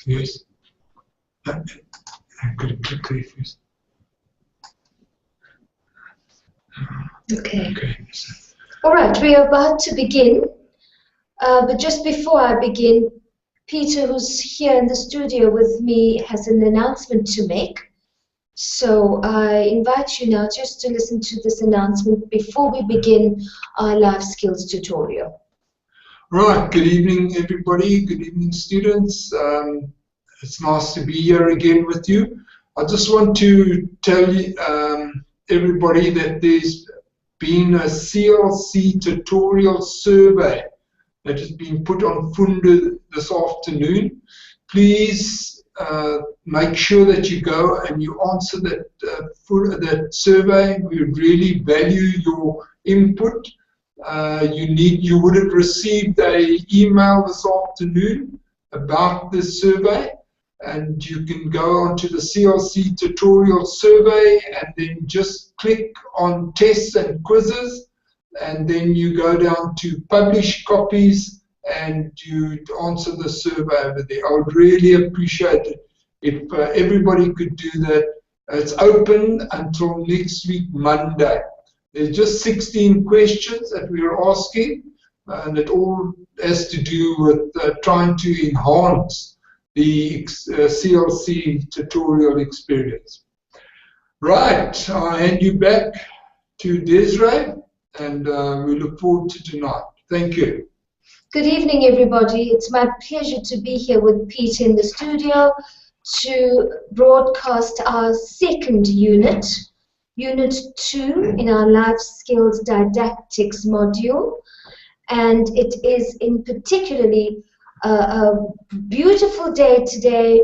Yes. I'm going to click there first. Okay. Okay. All right, we are about to begin. But just before I begin, Peter, who's here in the studio with me, has an announcement to make. So I invite you now just to listen to this announcement before we begin our life skills tutorial. Right, good evening everybody, good evening students. It's nice to be here again with you. I just want to tell you, everybody that there's been a CLC tutorial survey that has been put on Funder this afternoon. Please make sure that you go and you answer that survey. We really value your input. You would have received an email this afternoon about this survey, and you can go onto the CLC tutorial survey and then just click on tests and quizzes, and then you go down to publish copies and you answer the survey over there. I would really appreciate it if everybody could do that. It's open until next week, Monday. There's just 16 questions that we are asking, and it all has to do with trying to enhance the CLC tutorial experience. Right, I'll hand you back to Desiree, and we look forward to tonight. Thank you. Good evening, everybody. It's my pleasure to be here with Peter in the studio to broadcast our second unit, Unit 2 in our Life Skills Didactics module. And it is in particularly a beautiful day today.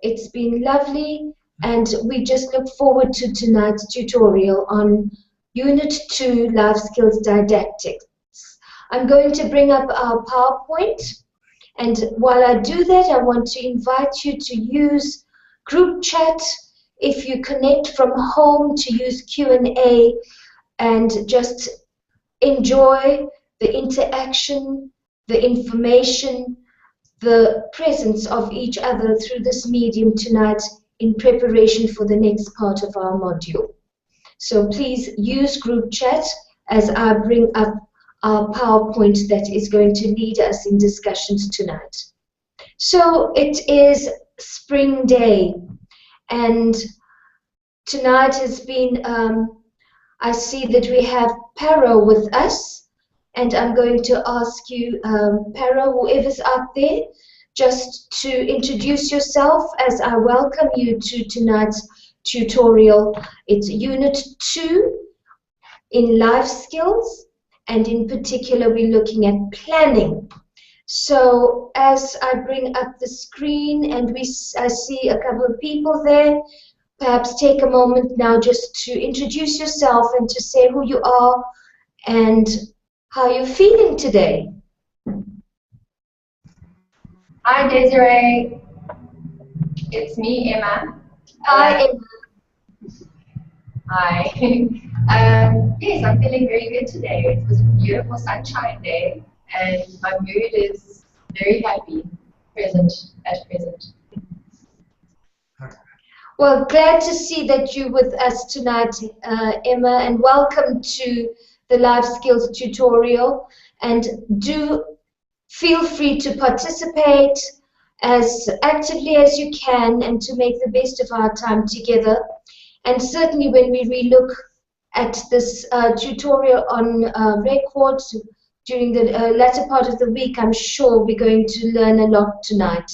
It's been lovely, and we just look forward to tonight's tutorial on Unit 2 Life Skills Didactics. I'm going to bring up our PowerPoint, and while I do that, I want to invite you to use group chat. If you connect from home, to use Q&A and just enjoy the interaction, the information, the presence of each other through this medium tonight in preparation for the next part of our module. So please use group chat as I bring up our PowerPoint that is going to lead us in discussions tonight. So it is spring day, and tonight has been, I see that we have Paro with us, and I'm going to ask you, Paro, whoever's out there, just to introduce yourself as I welcome you to tonight's tutorial. It's Unit 2 in Life Skills, and in particular we're looking at planning. So as I bring up the screen and I see a couple of people there, perhaps take a moment now just to introduce yourself and to say who you are and how you're feeling today. Hi Desiree, it's me, Emma. Hi, Emma. Hi. Yes, I'm feeling very good today. It was a beautiful sunshine day, and my mood is very happy, at present. Well, glad to see that you're with us tonight, Emma, and welcome to the Life Skills tutorial. And do feel free to participate as actively as you can and to make the best of our time together. And certainly when we relook at this tutorial on records during the latter part of the week, I'm sure we're going to learn a lot tonight.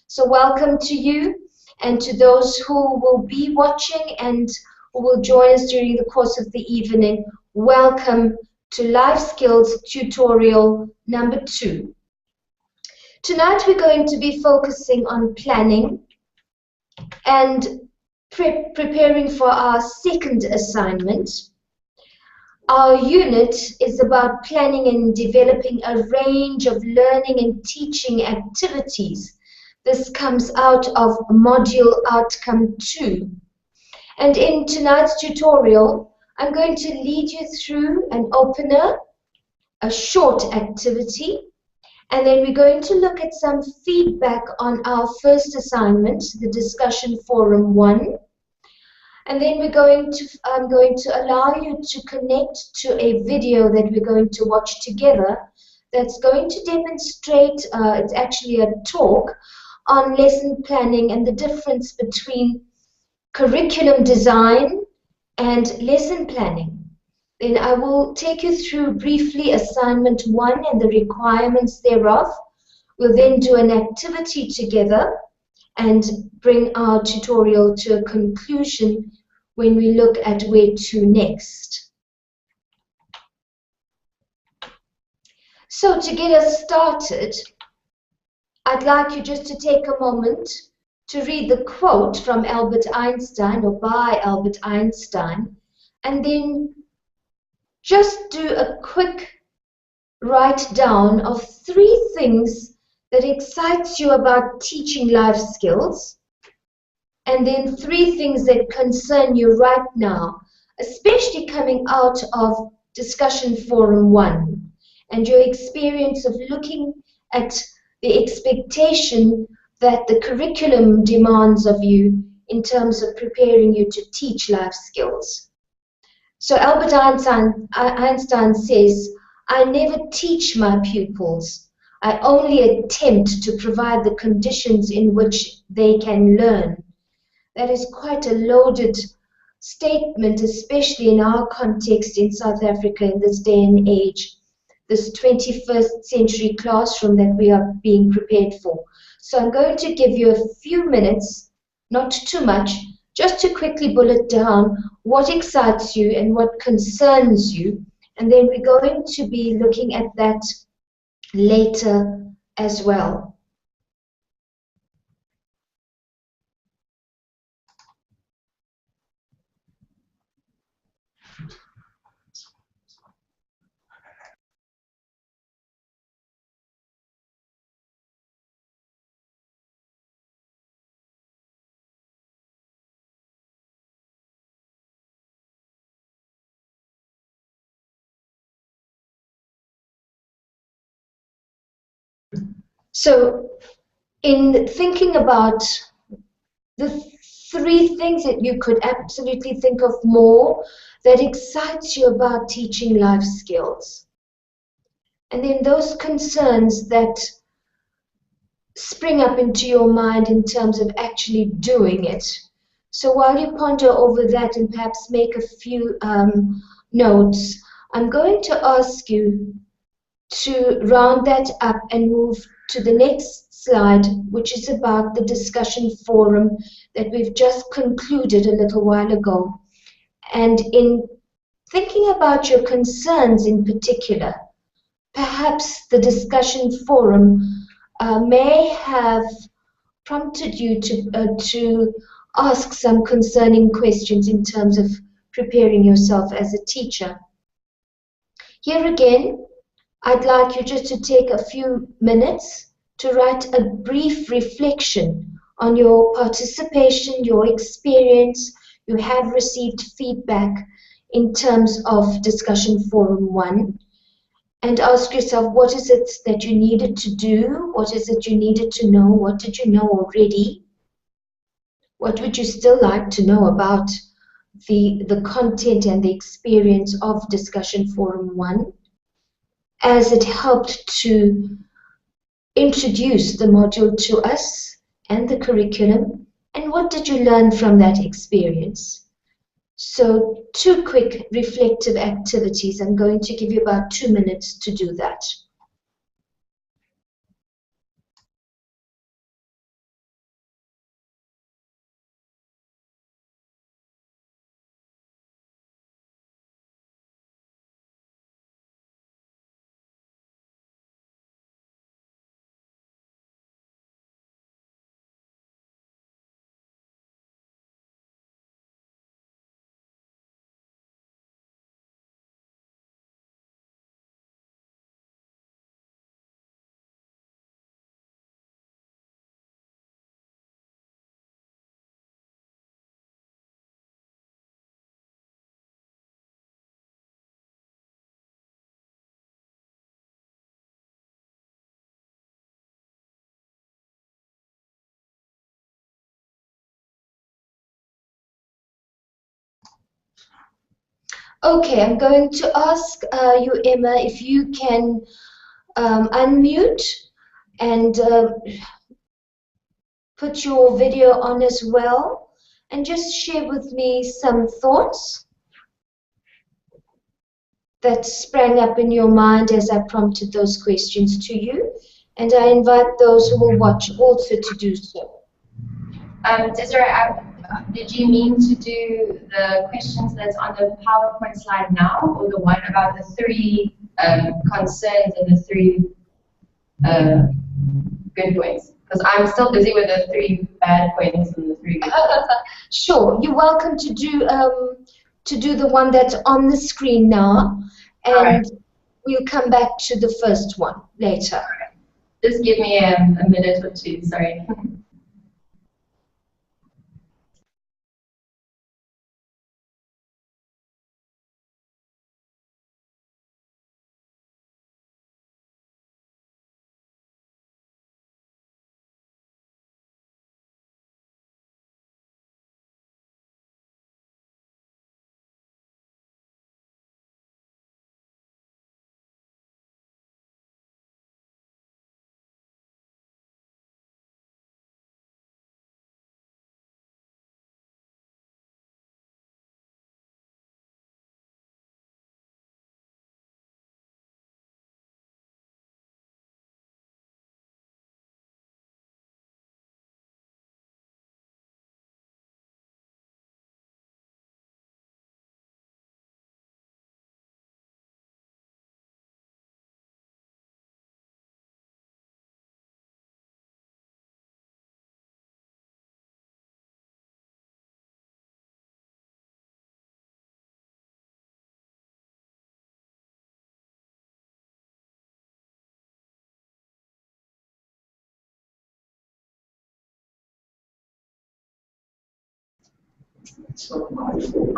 So welcome to you, and to those who will be watching and who will join us during the course of the evening, welcome to Life Skills tutorial number 2. Tonight we're going to be focusing on planning and preparing for our second assignment. Our unit is about planning and developing a range of learning and teaching activities. This comes out of module outcome 2. And in tonight's tutorial, I'm going to lead you through an opener, a short activity, And then we're going to look at some feedback on our first assignment, the discussion forum 1. And then I'm going to allow you to connect to a video that we're going to watch together that's going to demonstrate, it's actually a talk on lesson planning and the difference between curriculum design and lesson planning. Then I will take you through briefly assignment 1 and the requirements thereof. We'll then do an activity together and bring our tutorial to a conclusion when we look at where to next. So to get us started, I'd like you just to take a moment to read the quote from Albert Einstein, or by Albert Einstein, and then just do a quick write down of 3 things that excites you about teaching life skills, and then 3 things that concern you right now, especially coming out of discussion forum 1 and your experience of looking at the expectation that the curriculum demands of you in terms of preparing you to teach life skills. So Albert Einstein says, "I never teach my pupils. I only attempt to provide the conditions in which they can learn." That is quite a loaded statement, especially in our context in South Africa in this day and age, this 21st century classroom that we are being prepared for. So I'm going to give you a few minutes, not too much, just to quickly bullet down what excites you and what concerns you. And then we're going to be looking at that later as well. So in thinking about the 3 things that you could absolutely think of more that excites you about teaching life skills, and then those concerns that spring up into your mind in terms of actually doing it. So while you ponder over that and perhaps make a few notes, I'm going to ask you to round that up and move to the next slide, which is about the discussion forum that we've just concluded a little while ago. And in thinking about your concerns in particular, perhaps the discussion forum may have prompted you to ask some concerning questions in terms of preparing yourself as a teacher. Here again, I'd like you just to take a few minutes to write a brief reflection on your participation, your experience. You have received feedback in terms of discussion forum 1, and ask yourself, what is it that you needed to do? What is it you needed to know? What did you know already? What would you still like to know about the content and the experience of discussion forum 1? As it helped to introduce the module to us and the curriculum, and what did you learn from that experience? So 2 quick reflective activities. I'm going to give you about 2 minutes to do that. Okay, I'm going to ask you, Emma, if you can unmute and put your video on as well, and just share with me some thoughts that sprang up in your mind as I prompted those questions to you. And I invite those who will watch also to do so. Desiree, did you mean to do the questions that's on the PowerPoint slide now, or the one about the 3 concerns and the 3 good points? Because I'm still busy with the 3 bad points and the 3 good points. Sure, you're welcome to do the one that's on the screen now, and right. We'll come back to the first one later. Right. Just give me a minute or 2, sorry.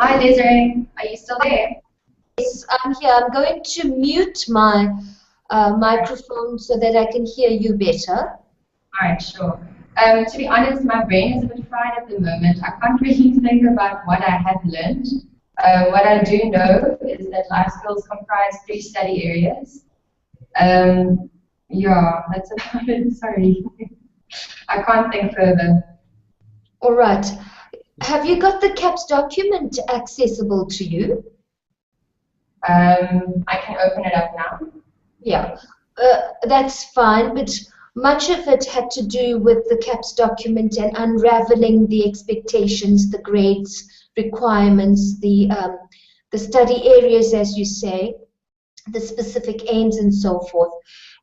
Hi, Desiree. Are you still there? Yes, I'm here. I'm going to mute my microphone so that I can hear you better. All right, sure. To be honest, my brain is a bit fried at the moment. I can't really think about what I have learned. What I do know is that life skills comprise 3 study areas. Yeah, that's about it. Sorry. I can't think further. All right. Have you got the CAPS document accessible to you? I can open it up now. Yeah, that's fine, but much of it had to do with the CAPS document and unraveling the expectations, the grades, requirements, the study areas, as you say, the specific aims and so forth.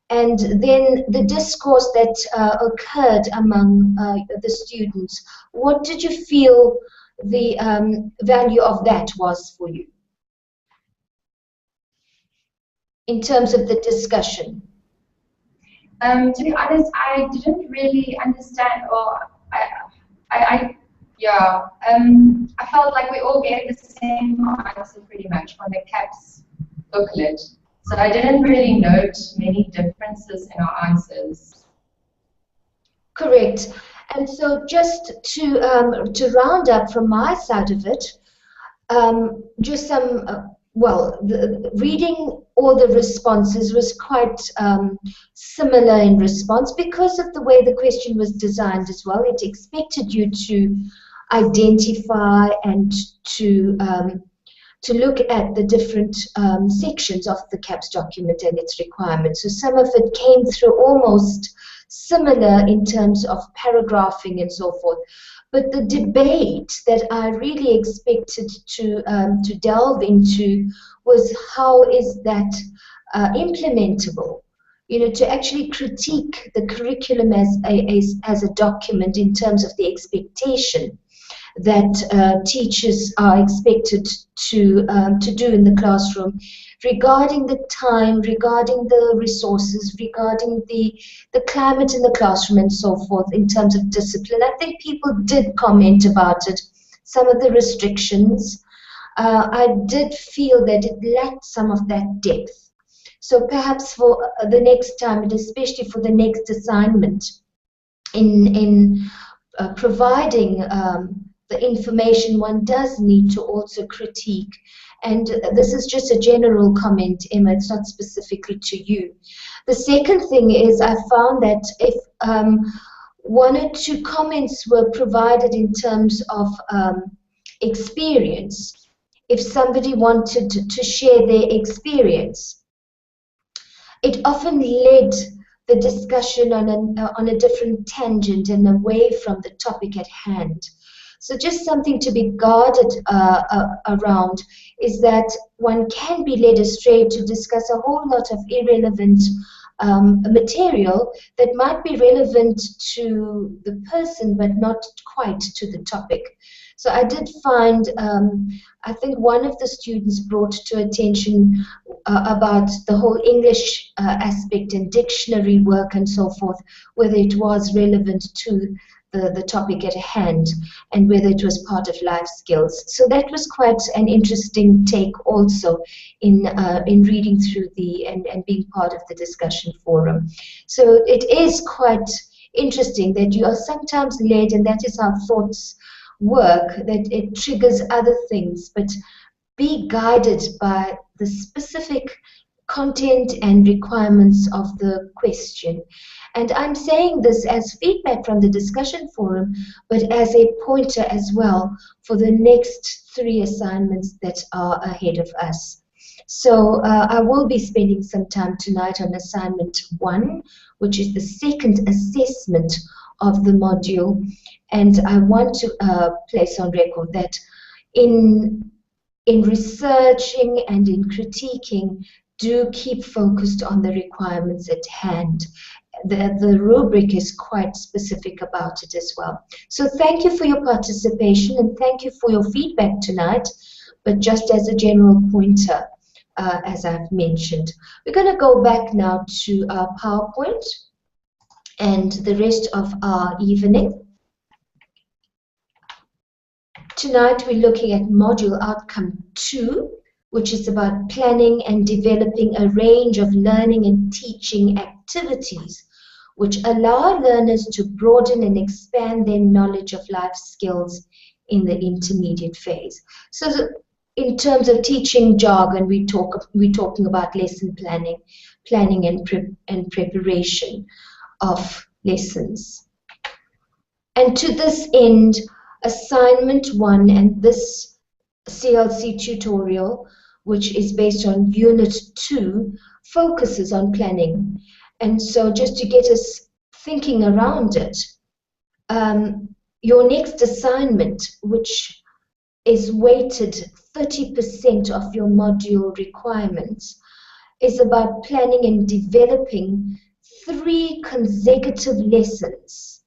And then the discourse that occurred among the students, what did you feel the value of that was for you in terms of the discussion? To be honest, I didn't really understand, or I felt like we all gave the same answer pretty much from the CAPS booklet. So I didn't really note many differences in our answers. Correct. And so just to round up from my side of it, just some, reading all the responses was quite similar in response because of the way the question was designed as well. It expected you to identify and to look at the different sections of the CAPS document and its requirements. So some of it came through almost similar in terms of paragraphing and so forth. But the debate that I really expected to delve into was how is that implementable? You know, to actually critique the curriculum as a document in terms of the expectation that teachers are expected to do in the classroom, regarding the time, regarding the resources, regarding the climate in the classroom and so forth in terms of discipline. I think people did comment about it, some of the restrictions. I did feel that it lacked some of that depth. So perhaps for the next time, and especially for the next assignment, in providing the information one does need to also critique. And this is just a general comment, Emma, it's not specifically to you. The second thing is I found that if one or two comments were provided in terms of experience, if somebody wanted to share their experience, it often led the discussion on a different tangent and away from the topic at hand. So just something to be guarded around is that one can be led astray to discuss a whole lot of irrelevant material that might be relevant to the person but not quite to the topic. So I did find, I think one of the students brought to attention about the whole English aspect and dictionary work and so forth, whether it was relevant to the topic at hand and whether it was part of life skills. So that was quite an interesting take also in reading through and being part of the discussion forum. So it is quite interesting that you are sometimes led, and that is how thoughts work, that it triggers other things, but be guided by the specific content and requirements of the question. And I'm saying this as feedback from the discussion forum, but as a pointer as well for the next 3 assignments that are ahead of us. So I will be spending some time tonight on assignment 1, which is the second assessment of the module. And I want to place on record that in researching and in critiquing, do keep focused on the requirements at hand. The rubric is quite specific about it as well. So thank you for your participation and thank you for your feedback tonight, but just as a general pointer, as I've mentioned. We're going to go back now to our PowerPoint and the rest of our evening. Tonight we're looking at module outcome 2, which is about planning and developing a range of learning and teaching activities which allow learners to broaden and expand their knowledge of life skills in the intermediate phase. So in terms of teaching jargon, we're talking about lesson planning and preparation of lessons. And to this end, assignment 1 and this CLC tutorial, which is based on Unit 2, focuses on planning. And so just to get us thinking around it, your next assignment, which is weighted 30% of your module requirements, is about planning and developing 3 consecutive lessons,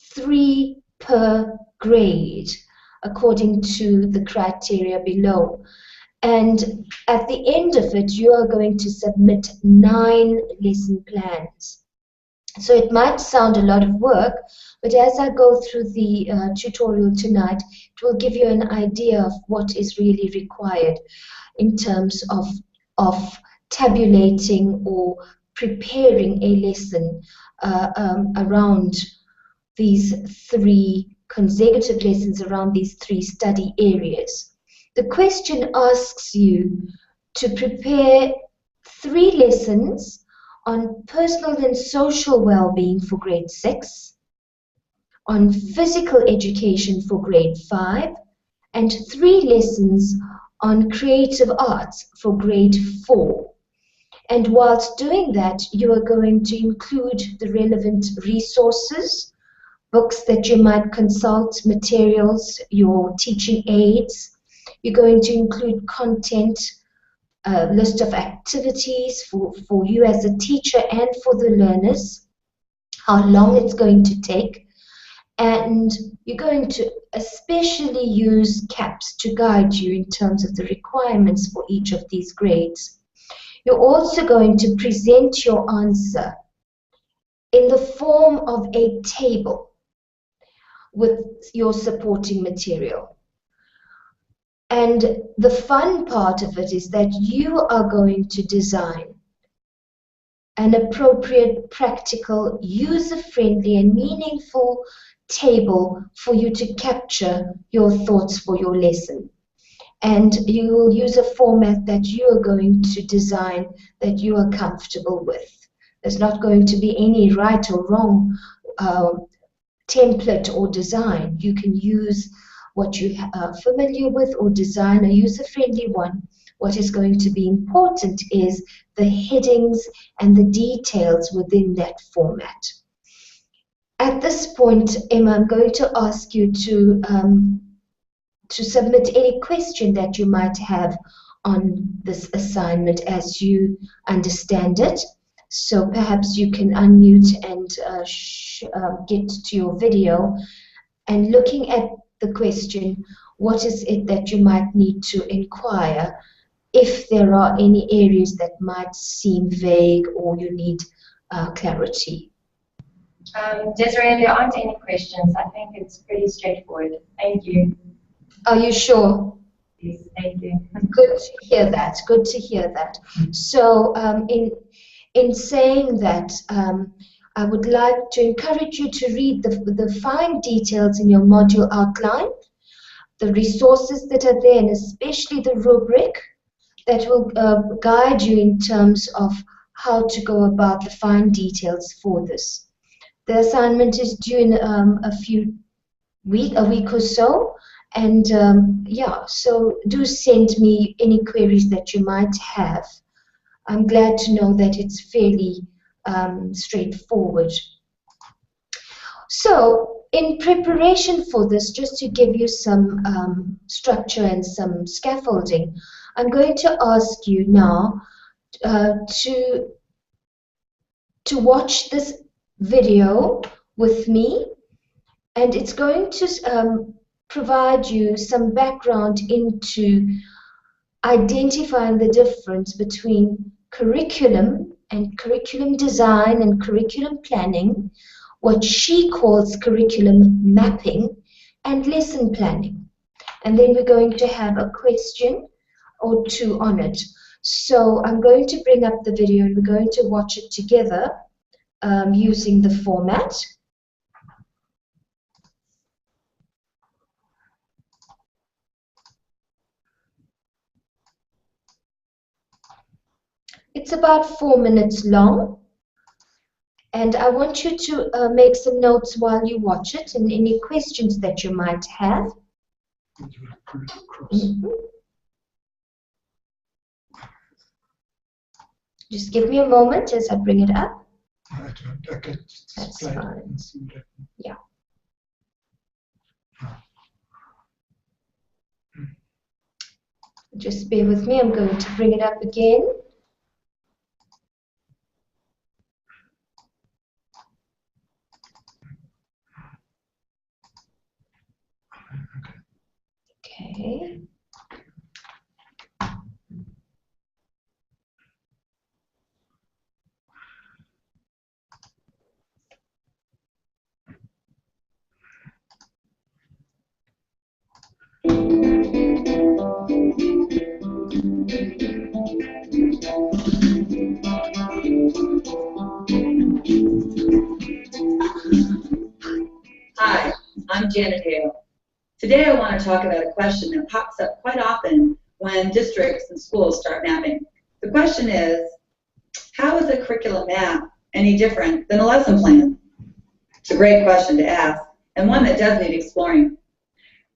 3 per grade, according to the criteria below. And at the end of it, you are going to submit 9 lesson plans. So it might sound a lot of work, but as I go through the tutorial tonight, it will give you an idea of what is really required in terms of tabulating or preparing a lesson around these 3 consecutive lessons, around these 3 study areas. The question asks you to prepare 3 lessons on personal and social well-being for grade 6, on physical education for grade 5, and 3 lessons on creative arts for grade 4. And whilst doing that, you are going to include the relevant resources, books that you might consult, materials, your teaching aids. You're going to include content, a list of activities for you as a teacher and for the learners, how long it's going to take, and you're going to especially use CAPS to guide you in terms of the requirements for each of these grades. You're also going to present your answer in the form of a table with your supporting material. And the fun part of it is that you are going to design an appropriate, practical, user-friendly and meaningful table for you to capture your thoughts for your lesson. And you will use a format that you are going to design that you are comfortable with. There's not going to be any right or wrong template or design. You can use what you are familiar with or design a user-friendly one. What is going to be important is the headings and the details within that format. At this point, Emma, I'm going to ask you to submit any question that you might have on this assignment as you understand it. So perhaps you can unmute and get to your video, and looking at the question, what is it that you might need to inquire if there are any areas that might seem vague or you need clarity? Desiree, there aren't any questions. I think it's pretty straightforward. Thank you. Are you sure? Yes, thank you. Good to hear that. Good to hear that. So in saying that, I would like to encourage you to read the fine details in your module outline, the resources that are there, and especially the rubric that will guide you in terms of how to go about the fine details for this. The assignment is due in a week or so, and yeah, so do send me any queries that you might have. I'm glad to know that it's fairly straightforward. So in preparation for this, just to give you some structure and some scaffolding, I'm going to ask you now to watch this video with me, and it's going to provide you some background into identifying the difference between curriculum and curriculum design and curriculum planning, what she calls curriculum mapping, and lesson planning. And then we're going to have a question or two on it. So I'm going to bring up the video and we're going to watch it together using the format. It's about 4 minutes long, and I want you to make some notes while you watch it and any questions that you might have. Just give me a moment as I bring it up. Okay, that's fine. Yeah. Just bear with me, I'm going to bring it up again. Okay. Hi, I'm Janet Hale. Today I want to talk about a question that pops up quite often when districts and schools start mapping. The question is, how is a curriculum map any different than a lesson plan? It's a great question to ask, and one that does need exploring.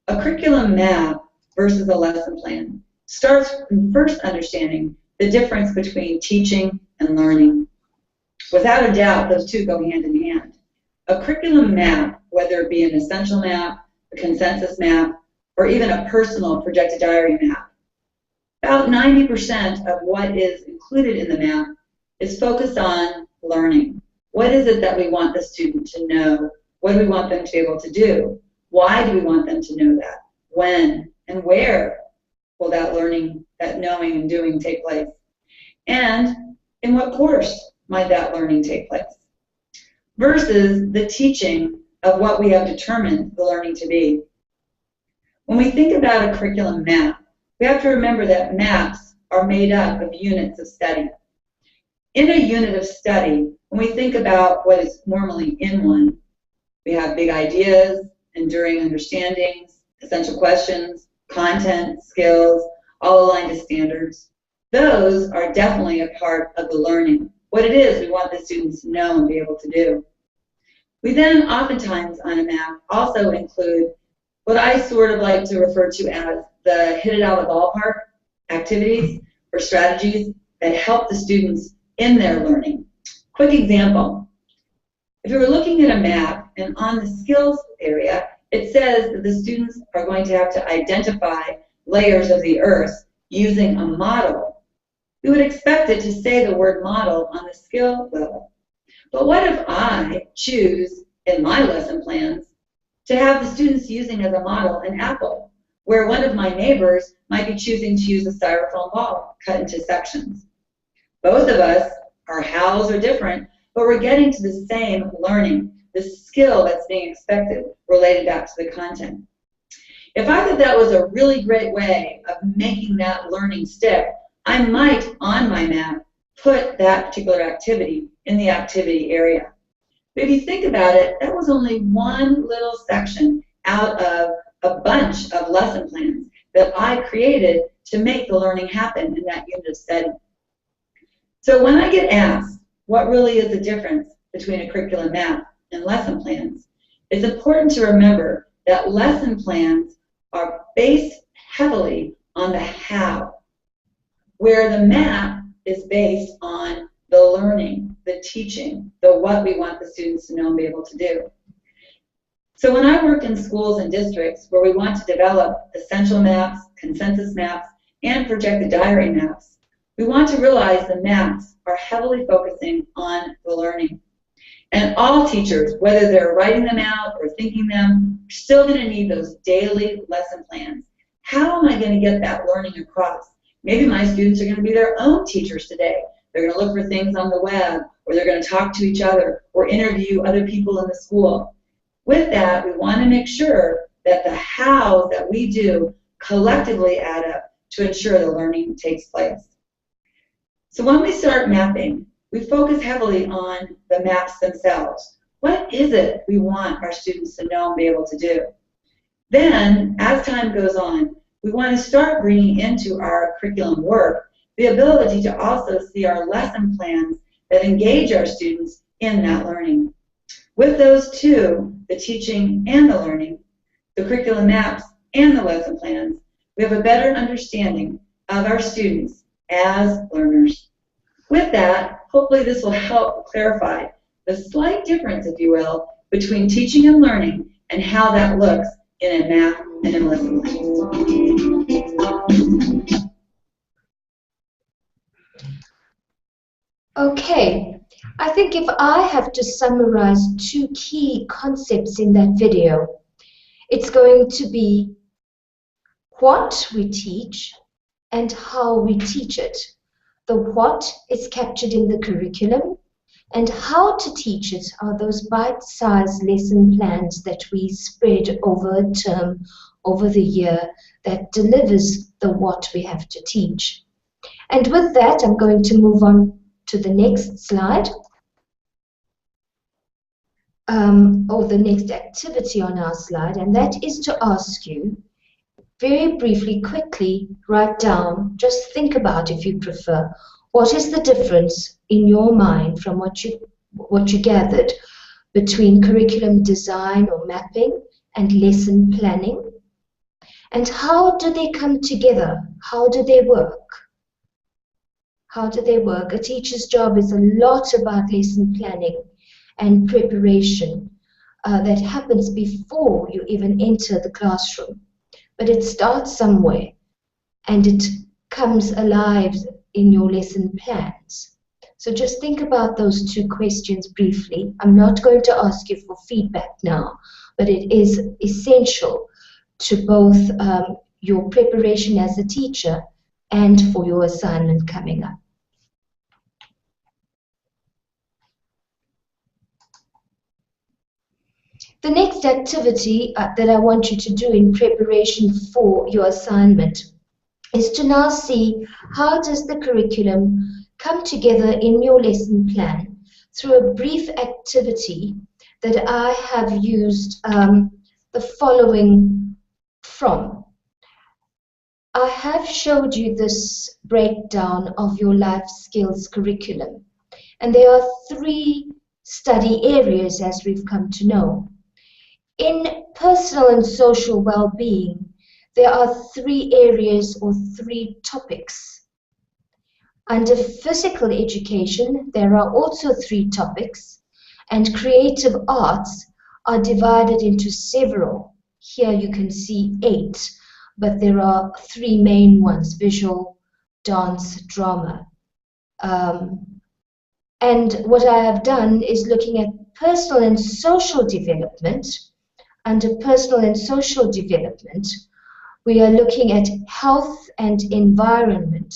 A curriculum map versus a lesson plan starts from first understanding the difference between teaching and learning. Without a doubt, those two go hand in hand. A curriculum map, whether it be an essential map, a consensus map, or even a personal projected diary map, about 90% of what is included in the map is focused on learning. What is it that we want the student to know? What do we want them to be able to do? Why do we want them to know that? When and where will that learning, that knowing and doing take place? And in what course might that learning take place? Versus the teaching of what we have determined the learning to be. When we think about a curriculum map, we have to remember that maps are made up of units of study. In a unit of study, when we think about what is normally in one, we have big ideas, enduring understandings, essential questions, content, skills, all aligned to standards. Those are definitely a part of the learning, what it is we want the students to know and be able to do. We then oftentimes on a map also include what I sort of like to refer to as the hit it out of the ballpark activities or strategies that help the students in their learning. Quick example, if you were looking at a map and on the skills area, it says that the students are going to have to identify layers of the earth using a model. We would expect it to say the word model on the skill level. But what if I choose in my lesson plans to have the students using as a model an apple, where one of my neighbors might be choosing to use a styrofoam ball cut into sections? Both of us, our hows are different, but we're getting to the same learning, the skill that's being expected related back to the content. If I thought that was a really great way of making that learning stick, I might, on my map, put that particular activity in the activity area. But if you think about it, that was only one little section out of a bunch of lesson plans that I created to make the learning happen in that unit of study. So when I get asked what really is the difference between a curriculum map and lesson plans, it's important to remember that lesson plans are based heavily on the how, where the map is based on the learning, the teaching, the what we want the students to know and be able to do. So when I work in schools and districts where we want to develop essential maps, consensus maps, and projected diary maps, we want to realize the maps are heavily focusing on the learning. And all teachers, whether they're writing them out or thinking them, are still going to need those daily lesson plans. How am I going to get that learning across? Maybe my students are going to be their own teachers today. They're going to look for things on the web, or they're going to talk to each other, or interview other people in the school. With that, we want to make sure that the hows that we do collectively add up to ensure the learning takes place. So when we start mapping, we focus heavily on the maps themselves. What is it we want our students to know and be able to do? Then, as time goes on, we want to start bringing into our curriculum work the ability to also see our lesson plans that engage our students in that learning. With those two, the teaching and the learning, the curriculum maps and the lesson plans, we have a better understanding of our students as learners. With that, hopefully this will help clarify the slight difference, if you will, between teaching and learning and how that looks in a map and in lesson plans. Okay, I think if I have to summarize two key concepts in that video, it's going to be what we teach and how we teach it. The what is captured in the curriculum, and how to teach it are those bite-sized lesson plans that we spread over a term, over the year, that delivers the what we have to teach. And with that, I'm going to move on to the next slide, or the next activity on our slide, and that is to ask you, very briefly, quickly, write down, just think about, if you prefer, what is the difference in your mind from what you gathered between curriculum design or mapping and lesson planning, and how do they come together? How do they work? How do they work? A teacher's job is a lot about lesson planning and preparation that happens before you even enter the classroom. But it starts somewhere, and it comes alive in your lesson plans. So just think about those two questions briefly. I'm not going to ask you for feedback now, but it is essential to both your preparation as a teacher and for your assignment coming up. The next activity that I want you to do in preparation for your assignment is to now see how does the curriculum come together in your lesson plan through a brief activity that I have used the following from. I have showed you this breakdown of your life skills curriculum, and there are 3 study areas, as we've come to know. In personal and social well-being, there are 3 areas or 3 topics. Under physical education, there are also 3 topics, and creative arts are divided into several. Here you can see 8, but there are 3 main ones: visual, dance, drama. And what I have done is looking at personal and social development. Under personal and social development, we are looking at health and environment.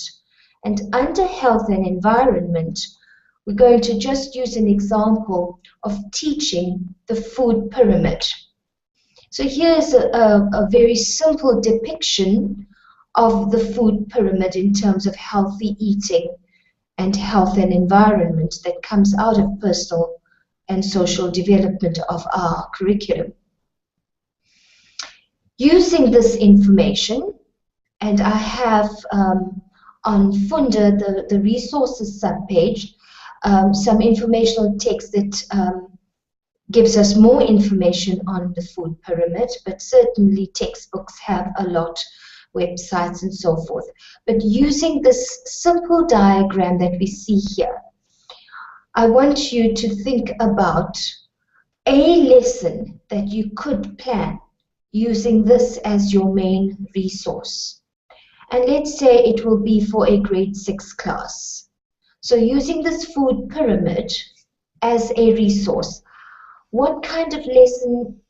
And under health and environment, we're going to just use an example of teaching the food pyramid. So here's a very simple depiction of the food pyramid in terms of healthy eating and health and environment that comes out of personal and social development of our curriculum. Using this information, and I have on Funda, the resources subpage, some informational text that gives us more information on the food pyramid, but certainly textbooks have a lot, websites and so forth. But using this simple diagram that we see here, I want you to think about a lesson that you could plan using this as your main resource. And let's say it will be for a grade 6 class. So using this food pyramid as a resource, what kind of lesson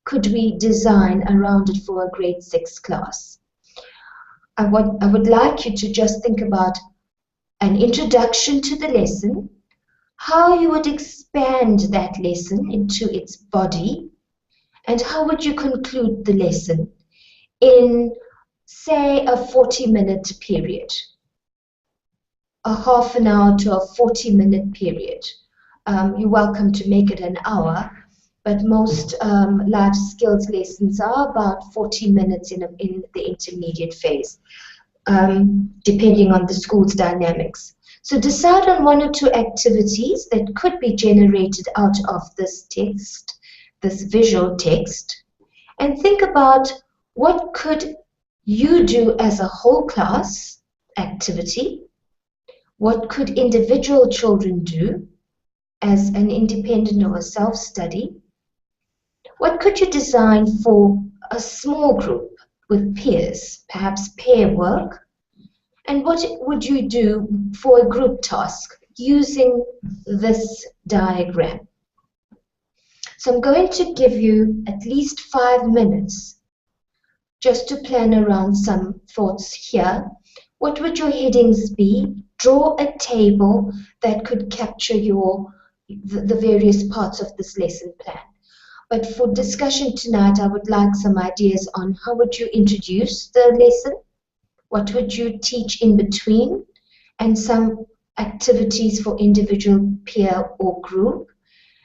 could we design around it for a grade 6 class? I would like you to just think about an introduction to the lesson, how you would expand that lesson into its body, and how would you conclude the lesson in, say, a 40-minute period, a half an hour to a 40-minute period. You're welcome to make it an hour, but most life skills lessons are about 40 minutes in the intermediate phase, depending on the school's dynamics. So decide on 1 or 2 activities that could be generated out of this text, this visual text, and think about what could you do as a whole class activity, what could individual children do as an independent or a self-study, what could you design for a small group with peers, perhaps pair work, and what would you do for a group task using this diagram. So I'm going to give you at least 5 minutes just to plan around some thoughts here. What would your headings be? Draw a table that could capture the various parts of this lesson plan. But for discussion tonight, I would like some ideas on how would you introduce the lesson, what would you teach in between, and some activities for individual, peer, or group,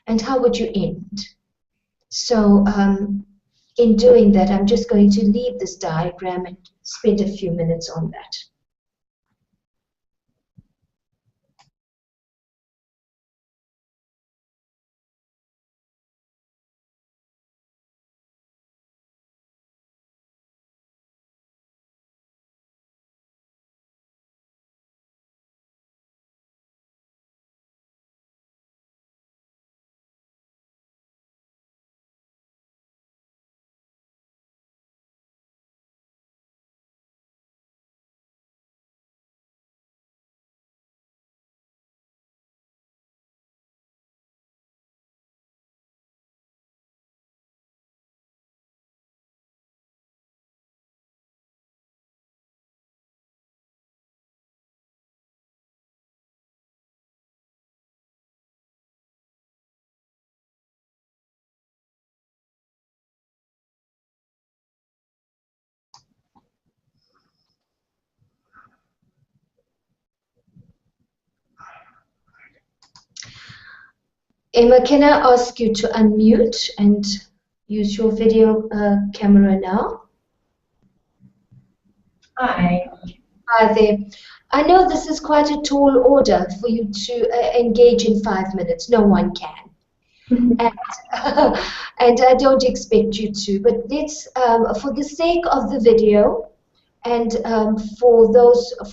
and how would you end. So in doing that, I'm just going to leave this diagram and spend a few minutes on that. Emma, can I ask you to unmute and use your video camera now? Hi. Hi there. I know this is quite a tall order for you to engage in 5 minutes. No one can. And, and I don't expect you to, but let's, for the sake of the video, and for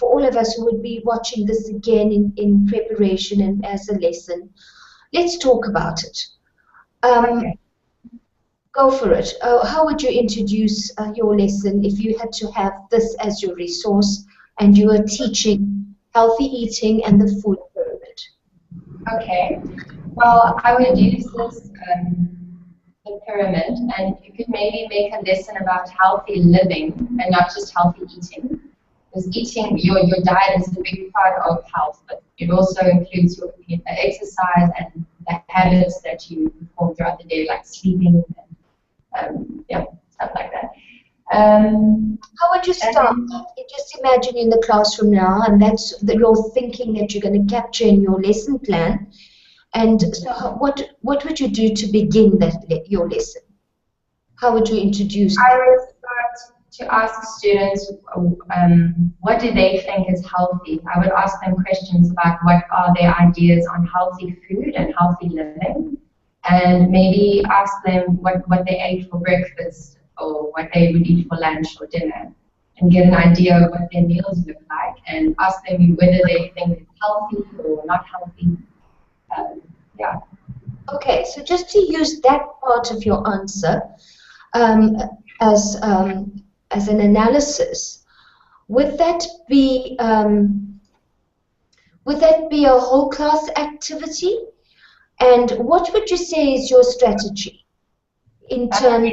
all of us who would be watching this again in preparation and as a lesson, let's talk about it. Okay. Go for it. How would you introduce your lesson if you had to have this as your resource and you are teaching healthy eating and the food pyramid? Okay. Well, I would use this the pyramid, and you could maybe make a lesson about healthy living and not just healthy eating. Because eating, your diet is a big part of health, but it also includes your exercise and the habits that you perform throughout the day, like sleeping and yeah, stuff like that. How would you start? Just imagine in the classroom now, and that's your thinking that you're going to capture in your lesson plan. And so, what would you do to begin your lesson? How would you introduce? I would start to ask students what do they think is healthy. I would ask them questions about what are their ideas on healthy food and healthy living, and maybe ask them what they ate for breakfast or what they would eat for lunch or dinner, and get an idea of what their meals look like, and ask them whether they think it's healthy or not healthy. Yeah. Okay, so just to use that part of your answer as an analysis, would that be a whole class activity? And what would you say is your strategy in terms?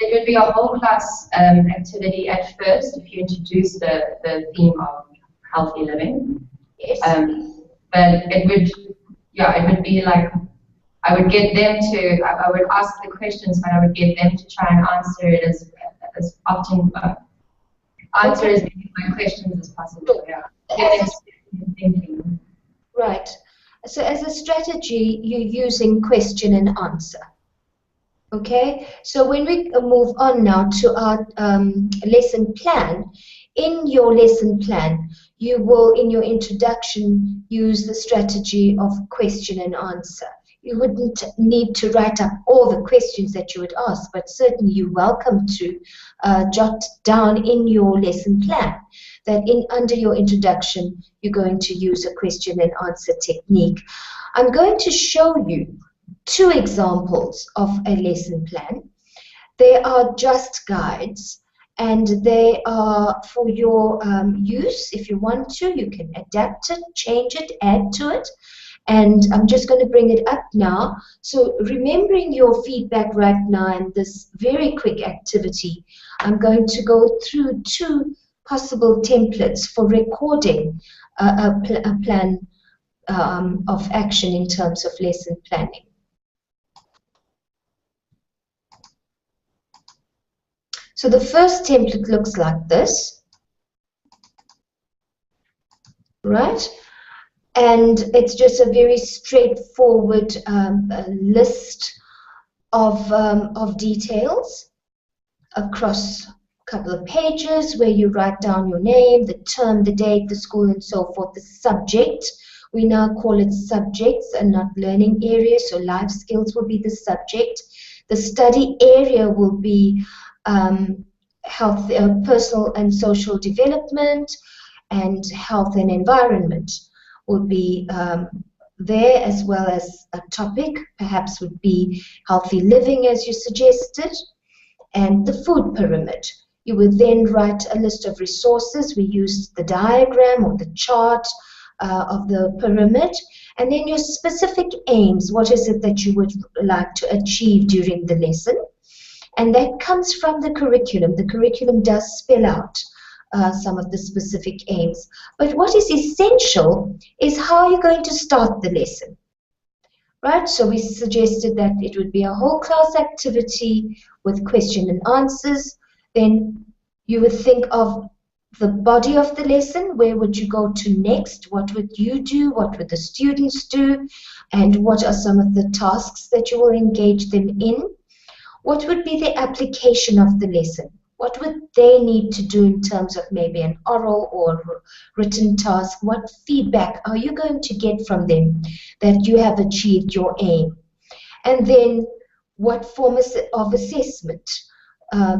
It would be a whole class activity at first if you introduce the theme of healthy living. Yes. But it would be like, I would ask the questions, but I would get them to try and answer it as often, answer as many of my questions as possible. Yeah. Get them to thinking. Right. So as a strategy, you're using question and answer. Okay. So when we move on now to our lesson plan, in your lesson plan, you will, in your introduction, use the strategy of question and answer. You wouldn't need to write up all the questions that you would ask, but certainly you're welcome to jot down in your lesson plan that under your introduction, you're going to use a question and answer technique. I'm going to show you 2 examples of a lesson plan. They are just guides, and they are for your use. If you want to, you can adapt it, change it, add to it. And I'm just going to bring it up now. So remembering your feedback right now and this very quick activity, I'm going to go through 2 possible templates for recording a plan of action in terms of lesson planning. So the first template looks like this, right? And it's just a very straightforward list of details across a couple of pages where you write down your name, the term, the date, the school, and so forth, the subject. We now call it subjects and not learning areas, so life skills will be the subject. The study area will be health, personal and social development, and health and environment will be there, as well as a topic, perhaps would be healthy living, as you suggested, and the food pyramid. You would then write a list of resources. We used the diagram or the chart of the pyramid, and then your specific aims. What is it that you would like to achieve during the lesson? And that comes from the curriculum. The curriculum does spell out some of the specific aims. But what is essential is how you're going to start the lesson. Right? So we suggested that it would be a whole class activity with question and answers. Then you would think of the body of the lesson. Where would you go to next? What would you do? What would the students do? And what are some of the tasks that you will engage them in? What would be the application of the lesson? What would they need to do in terms of maybe an oral or written task? What feedback are you going to get from them that you have achieved your aim? And then what form of assessment?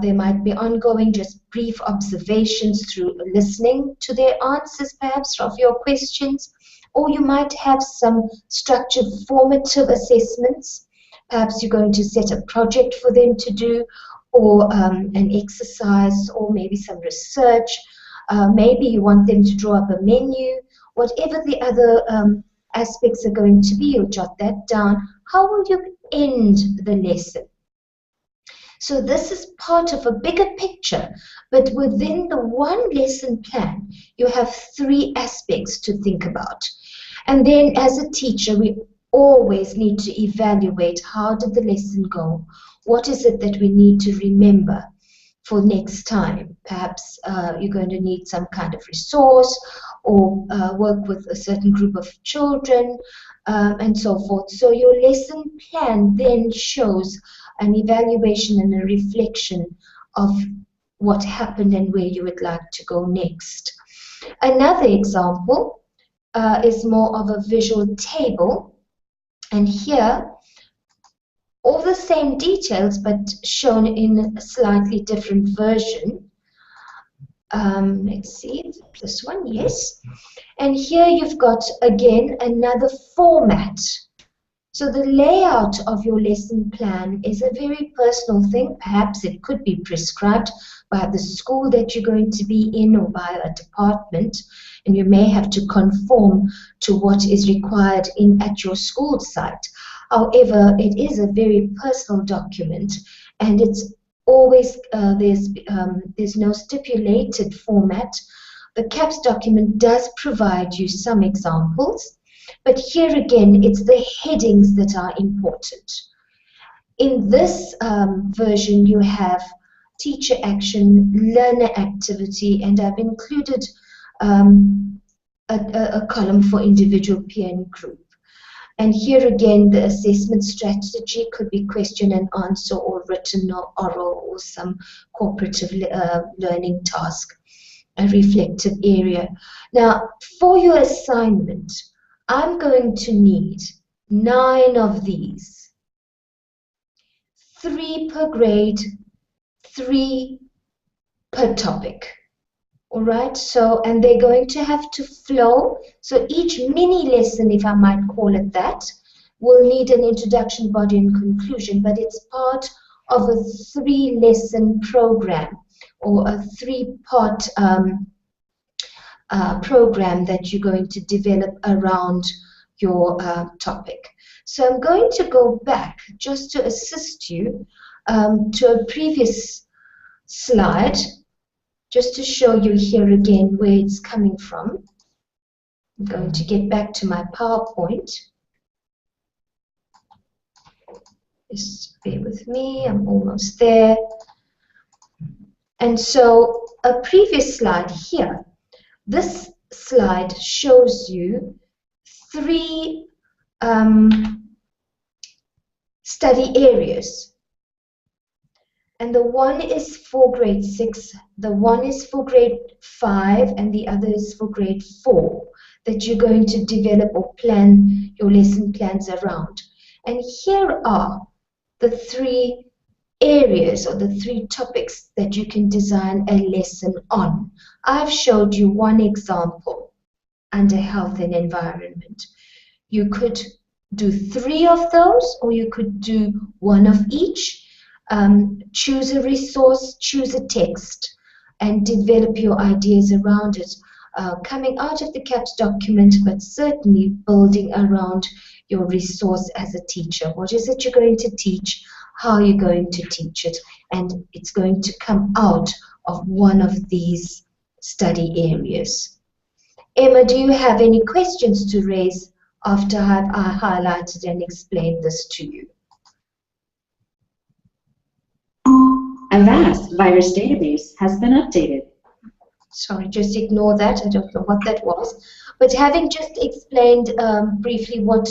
There might be ongoing, just brief observations through listening to their answers, perhaps, of your questions. Or you might have some structured formative assessments. Perhaps you're going to set a project for them to do, or an exercise, or maybe some research. Maybe you want them to draw up a menu. Whatever the other aspects are going to be, you'll jot that down. How will you end the lesson? So this is part of a bigger picture, but within the one lesson plan, you have 3 aspects to think about. And then as a teacher, we always need to evaluate, how did the lesson go? What is it that we need to remember for next time? Perhaps you're going to need some kind of resource, or work with a certain group of children, and so forth. So your lesson plan then shows an evaluation and a reflection of what happened and where you would like to go next. Another example is more of a visual table, and here all the same details but shown in a slightly different version. Let's see, this one, yes. And here you've got again another format. So the layout of your lesson plan is a very personal thing. Perhaps it could be prescribed by the school that you're going to be in, or by a department, and you may have to conform to what is required at your school site. However, it is a very personal document, and it's always there's no stipulated format. The CAPS document does provide you some examples, but here again, it's the headings that are important. In this version, you have teacher action, learner activity, and I've included a column for individual, peer, and group. And here again, the assessment strategy could be question and answer, or written or oral, or some cooperative learning task, a reflective area. Now, for your assignment, I'm going to need 9 of these, 3 per grade, 3 per topic. All right, so, and they're going to have to flow. So each mini lesson, if I might call it that, will need an introduction, body, and conclusion, but it's part of a 3-lesson program, or a 3-part program that you're going to develop around your topic. So I'm going to go back just to assist you to a previous slide, just to show you here again where it's coming from. I'm going to get back to my PowerPoint. Just bear with me, I'm almost there. And so a previous slide here. This slide shows you 3 study areas. And the one is for grade 6, the one is for grade 5, and the other is for grade 4, that you're going to develop or plan your lesson plans around. And here are the 3 areas, or the 3 topics that you can design a lesson on. I've showed you one example under health and environment. You could do 3 of those, or you could do 1 of each. Choose a resource, choose a text, and develop your ideas around it, coming out of the CAPS document, but certainly building around your resource as a teacher. What is it you're going to teach? How are you going to teach it? And it's going to come out of one of these study areas. Emma, do you have any questions to raise after I highlighted and explained this to you? A vast virus database has been updated. Sorry, just ignore that. I don't know what that was. But having just explained briefly what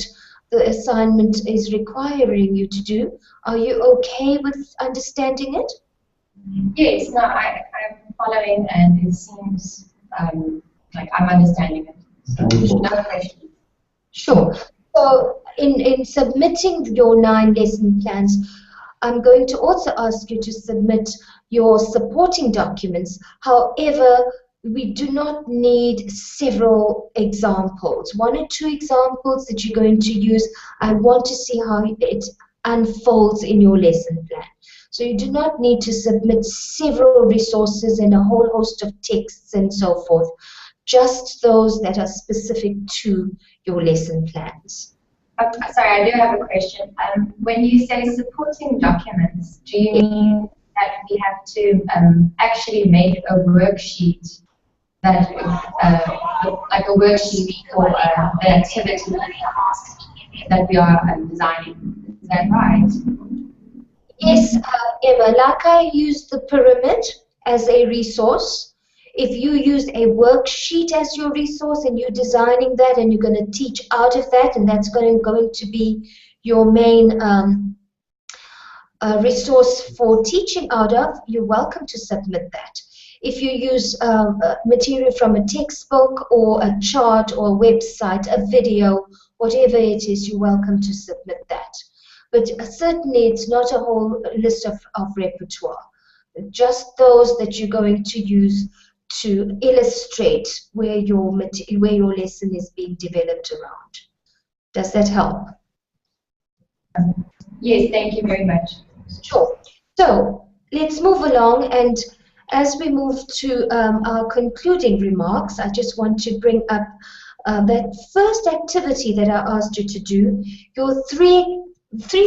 the assignment is requiring you to do, are you okay with understanding it? Yes, no, I'm following, and it seems like I'm understanding it. So, no questions. Sure. So in submitting your 9 lesson plans, I'm going to also ask you to submit your supporting documents. However, we do not need several examples. 1 or 2 examples that you're going to use. I want to see how it unfolds in your lesson plan. So you do not need to submit several resources and a whole host of texts and so forth. Just those that are specific to your lesson plans. Sorry, I do have a question. When you say supporting documents, do you mean that we have to actually make a worksheet that, like a worksheet for the activity that we are designing? Is that right? Yes, Emma, like I used the pyramid as a resource. If you use a worksheet as your resource and you're designing that and you're going to teach out of that, and that's going to be your main resource for teaching out of, you're welcome to submit that. If you use material from a textbook or a chart or a website, a video, whatever it is, you're welcome to submit that. But certainly it's not a whole list of repertoire. Just those that you're going to use to illustrate where your lesson is being developed around. Does that help? Yes, thank you very much. Sure. So let's move along, and as we move to our concluding remarks, I just want to bring up that first activity that I asked you to do, your three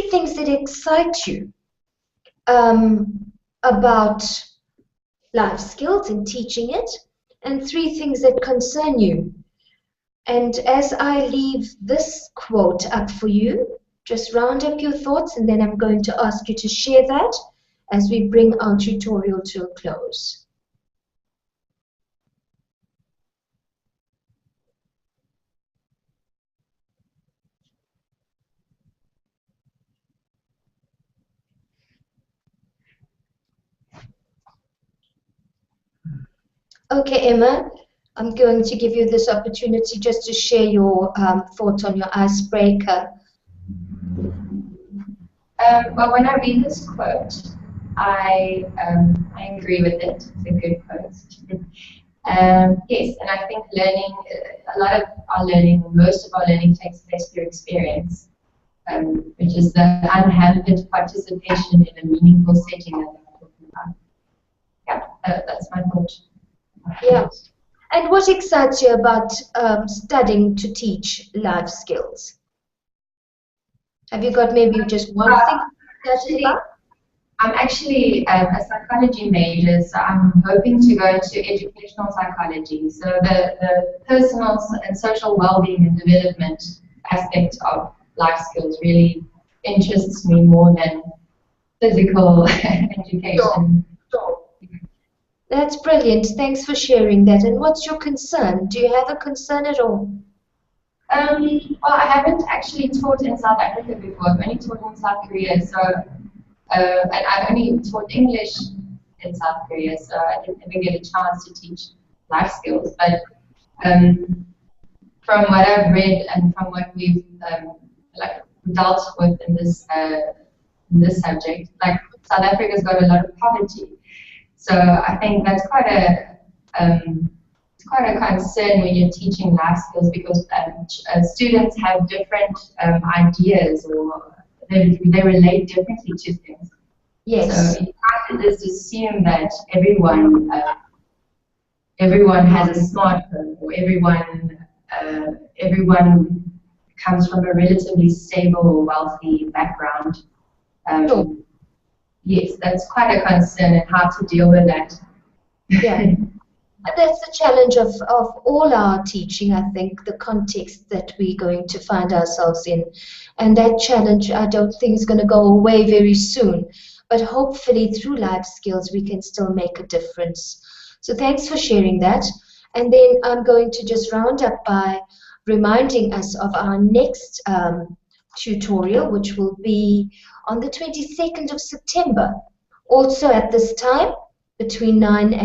things that excite you about life skills and teaching it, and 3 things that concern you. And as I leave this quote up for you, just round up your thoughts, and then I'm going to ask you to share that as we bring our tutorial to a close. Okay, Emma, I'm going to give you this opportunity just to share your thoughts on your icebreaker. Well, when I read this quote, I agree with it. It's a good quote. Yes, and I think learning, a lot of our learning, most of our learning takes place through experience, which is the unhampered participation in a meaningful setting that I'm talking about. Yeah, that's my thought. Yeah. And what excites you about studying to teach life skills? Have you got maybe just one thing that you like? I'm actually a psychology major, so I'm hoping to go into educational psychology. So the personal and social well-being and development aspect of life skills really interests me more than physical education. Sure. That's brilliant. Thanks for sharing that. And what's your concern? Do you have a concern at all? Well, I haven't actually taught in South Africa before. I've only taught in South Korea, so and I've only taught English in South Korea, so I didn't even get a chance to teach life skills. But from what I've read and from what we've like dealt with in this subject, like South Africa's got a lot of poverty, so I think that's quite a concern when you're teaching life skills, because students have different ideas, or they relate differently to things. Yes. So you can't just assume that everyone has a smartphone, or everyone comes from a relatively stable or wealthy background. Sure. Yes, that's quite a concern, and how to deal with that. Yeah. That's the challenge of all our teaching, I think, the context that we're going to find ourselves in. And that challenge, I don't think, is going to go away very soon. But hopefully, through life skills, we can still make a difference. So thanks for sharing that. And then I'm going to just round up by reminding us of our next tutorial, which will be on the 22nd of September. Also at this time, between 7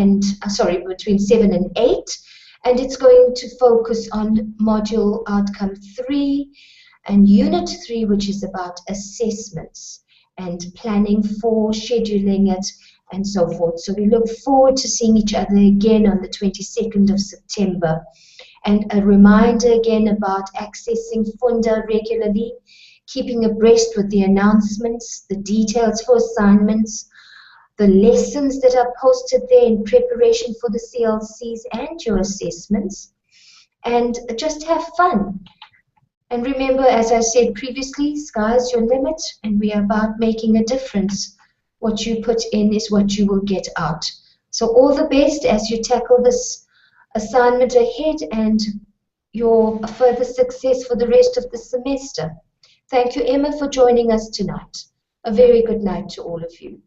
and 8. And it's going to focus on module outcome 3 and unit 3, which is about assessments and planning for, scheduling it, and so forth. So we look forward to seeing each other again on the 22nd of September. And a reminder again about accessing Funda regularly, keeping abreast with the announcements, the details for assignments, the lessons that are posted there in preparation for the CLCs and your assessments, and just have fun. And remember, as I said previously, sky's your limit, and we are about making a difference. What you put in is what you will get out. So all the best as you tackle this assignment ahead, and your further success for the rest of the semester. Thank you, Emma, for joining us tonight. A very good night to all of you.